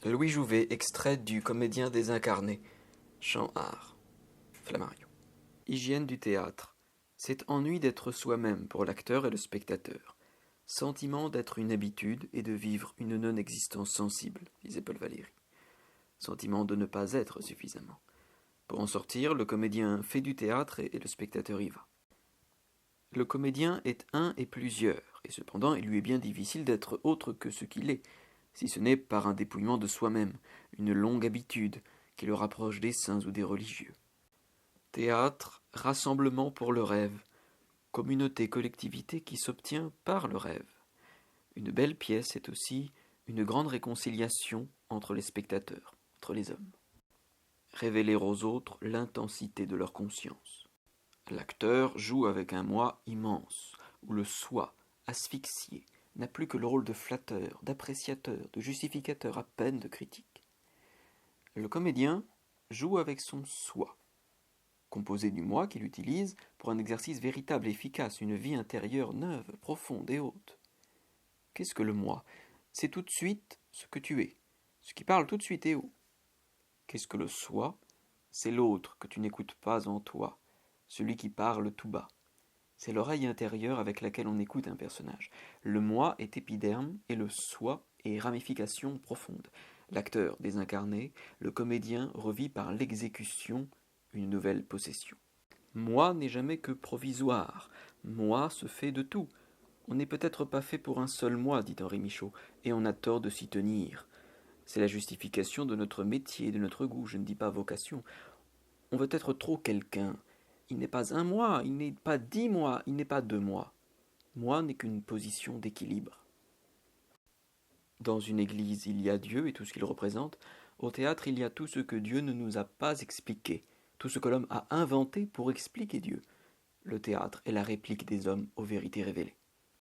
Louis Jouvet, extrait du Comédien désincarné. Chant art. Flammarion. Hygiène du théâtre. C'est ennui d'être soi-même pour l'acteur et le spectateur. Sentiment d'être une habitude et de vivre une non-existence sensible, disait Paul Valéry. Sentiment de ne pas être suffisamment. Pour en sortir, le comédien fait du théâtre et le spectateur y va. Le comédien est un et plusieurs, et cependant il lui est bien difficile d'être autre que ce qu'il est, si ce n'est par un dépouillement de soi-même, une longue habitude qui le rapproche des saints ou des religieux. Théâtre, rassemblement pour le rêve, communauté-collectivité qui s'obtient par le rêve. Une belle pièce est aussi une grande réconciliation entre les spectateurs, entre les hommes. Révéler aux autres l'intensité de leur conscience. L'acteur joue avec un moi immense, où le soi, asphyxié, n'a plus que le rôle de flatteur, d'appréciateur, de justificateur, à peine de critique. Le comédien joue avec son soi, composé du moi qu'il utilise pour un exercice véritable et efficace, une vie intérieure neuve, profonde et haute. Qu'est-ce que le moi? C'est tout de suite ce que tu es, ce qui parle tout de suite et haut. Qu'est-ce que le soi? C'est l'autre que tu n'écoutes pas en toi, celui qui parle tout bas. C'est l'oreille intérieure avec laquelle on écoute un personnage. Le moi est épiderme et le soi est ramification profonde. L'acteur désincarné, le comédien revit par l'exécution une nouvelle possession. Moi n'est jamais que provisoire. Moi se fait de tout. On n'est peut-être pas fait pour un seul moi, dit Henri Michaud, et on a tort de s'y tenir. C'est la justification de notre métier, de notre goût, je ne dis pas vocation. On veut être trop quelqu'un. Il n'est pas un moi, il n'est pas 10 mois, il n'est pas 2 mois. Moi n'est qu'une position d'équilibre. Dans une église, il y a Dieu et tout ce qu'il représente. Au théâtre, il y a tout ce que Dieu ne nous a pas expliqué, tout ce que l'homme a inventé pour expliquer Dieu. Le théâtre est la réplique des hommes aux vérités révélées.